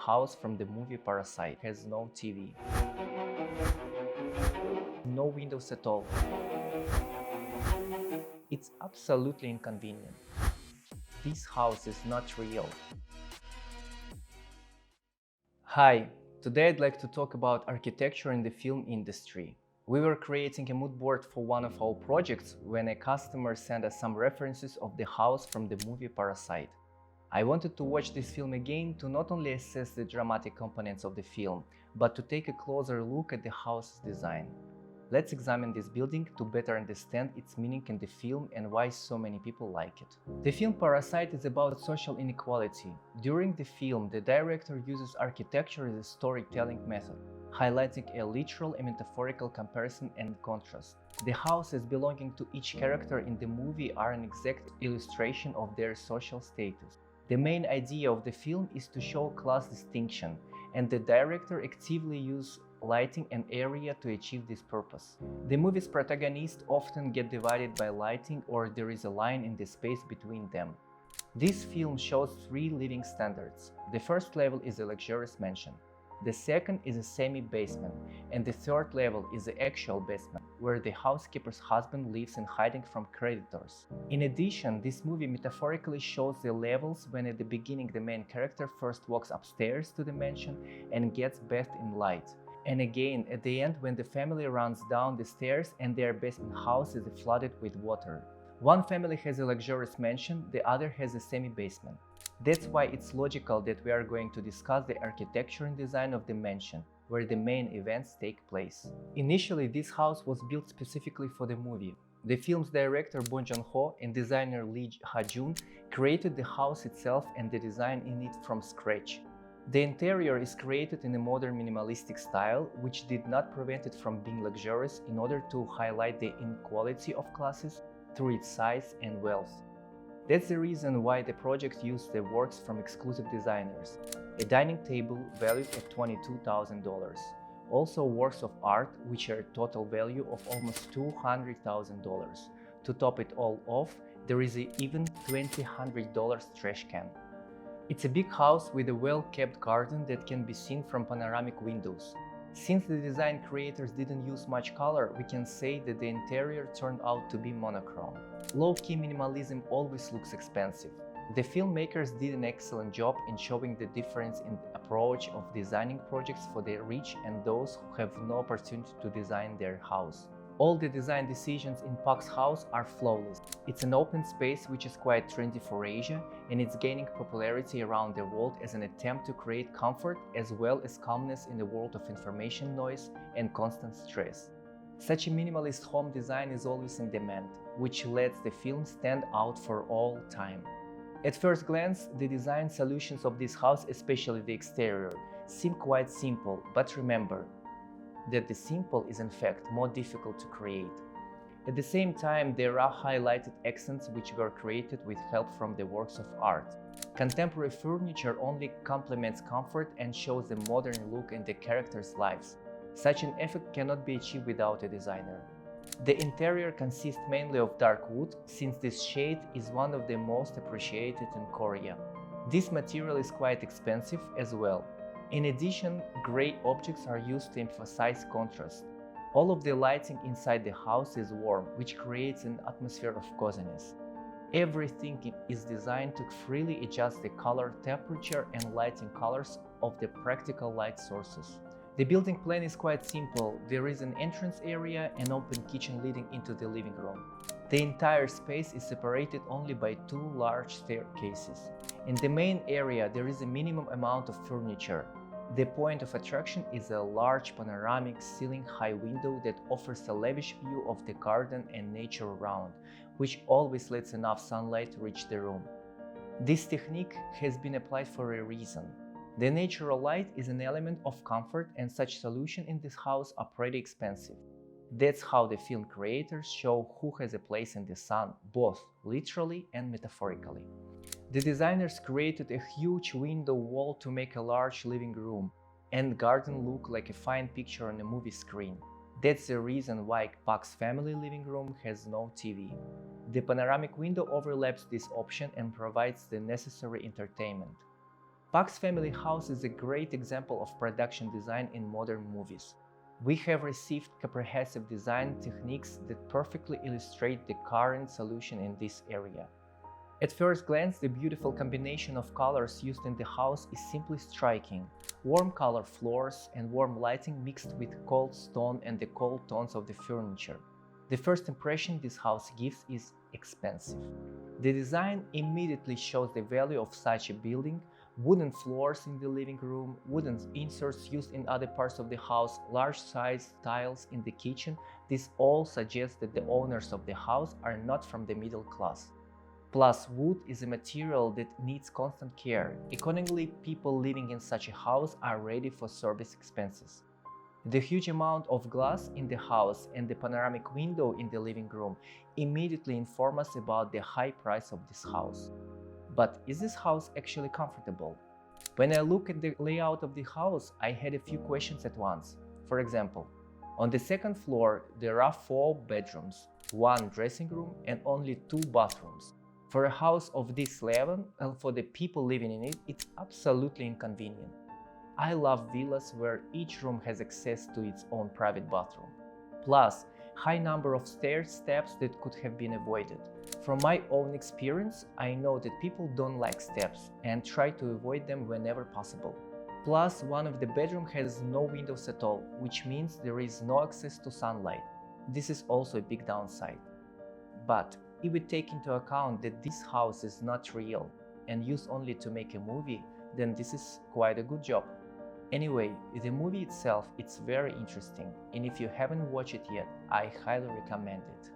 house from the movie Parasite has no TV, no windows at all. It's absolutely inconvenient. This house is not real. Hi, today I'd like to talk about architecture in the film industry. We were creating a mood board for one of our projects when a customer sent us some references of the house from the movie Parasite. I wanted to watch this film again to not only assess the dramatic components of the film, but to take a closer look at the house's design. Let's examine this building to better understand its meaning in the film and why so many people like it. The film Parasite is about social inequality. During the film, the director uses architecture as a storytelling method, highlighting a literal and metaphorical comparison and contrast. The houses belonging to each character in the movie are an exact illustration of their social status. The main idea of the film is to show class distinction, and the director actively uses lighting and area to achieve this purpose. The movie's protagonists often get divided by lighting, or there is a line in the space between them. This film shows three living standards. The first level is a luxurious mansion. The second is a semi-basement, and the third level is the actual basement, where the housekeeper's husband lives in hiding from creditors. In addition, this movie metaphorically shows the levels when at the beginning the main character first walks upstairs to the mansion and gets bathed in light, and again at the end when the family runs down the stairs and their basement house is flooded with water. One family has a luxurious mansion, the other has a semi-basement. That's why it's logical that we are going to discuss the architecture and design of the mansion, where the main events take place. Initially, this house was built specifically for the movie. The film's director Bong Joon-ho and designer Lee Ha-jun created the house itself and the design in it from scratch. The interior is created in a modern minimalistic style, which did not prevent it from being luxurious in order to highlight the inequality of classes through its size and wealth. That's the reason why the project used the works from exclusive designers. A dining table valued at $22,000. Also works of art which are a total value of almost $200,000. To top it all off, there is an even $2,000 trash can. It's a big house with a well-kept garden that can be seen from panoramic windows. Since the design creators didn't use much color, we can say that the interior turned out to be monochrome. Low-key minimalism always looks expensive. The filmmakers did an excellent job in showing the difference in the approach of designing projects for the rich and those who have no opportunity to design their house. All the design decisions in Park's house are flawless. It's an open space which is quite trendy for Asia, and it's gaining popularity around the world as an attempt to create comfort as well as calmness in the world of information noise and constant stress. Such a minimalist home design is always in demand, which lets the film stand out for all time. At first glance, the design solutions of this house, especially the exterior, seem quite simple, but remember that the simple is in fact more difficult to create. At the same time, there are highlighted accents which were created with help from the works of art. Contemporary furniture only complements comfort and shows the modern look in the characters' lives. Such an effect cannot be achieved without a designer. The interior consists mainly of dark wood, since this shade is one of the most appreciated in Korea. This material is quite expensive as well. In addition, gray objects are used to emphasize contrast. All of the lighting inside the house is warm, which creates an atmosphere of coziness. Everything is designed to freely adjust the color, temperature, and lighting colors of the practical light sources. The building plan is quite simple. There is an entrance area and open kitchen leading into the living room. The entire space is separated only by two large staircases. In the main area, there is a minimum amount of furniture. The point of attraction is a large panoramic ceiling-high window that offers a lavish view of the garden and nature around, which always lets enough sunlight reach the room. This technique has been applied for a reason. The natural light is an element of comfort, and such solutions in this house are pretty expensive. That's how the film creators show who has a place in the sun, both literally and metaphorically. The designers created a huge window wall to make a large living room and garden look like a fine picture on a movie screen. That's the reason why Park's family living room has no TV. The panoramic window overlaps this option and provides the necessary entertainment. Park's family house is a great example of production design in modern movies. We have received comprehensive design techniques that perfectly illustrate the current solution in this area. At first glance, the beautiful combination of colors used in the house is simply striking. Warm color floors and warm lighting mixed with cold stone and the cold tones of the furniture. The first impression this house gives is expensive. The design immediately shows the value of such a building. Wooden floors in the living room, wooden inserts used in other parts of the house, large-sized tiles in the kitchen. This all suggests that the owners of the house are not from the middle class. Plus, wood is a material that needs constant care. Accordingly, people living in such a house are ready for service expenses. The huge amount of glass in the house and the panoramic window in the living room immediately inform us about the high price of this house. But is this house actually comfortable? When I look at the layout of the house, I had a few questions at once. For example, on the second floor, there are 4 bedrooms, 1 dressing room, and only 2 bathrooms. For a house of this level and for the people living in it, it's absolutely inconvenient. I love villas where each room has access to its own private bathroom. Plus, high number of stair steps that could have been avoided. From my own experience, I know that people don't like steps and try to avoid them whenever possible. Plus, one of the bedrooms has no windows at all, which means there is no access to sunlight. This is also a big downside. But if we take into account that this house is not real and used only to make a movie, then this is quite a good job. Anyway, the movie itself, it's very interesting, and if you haven't watched it yet, I highly recommend it.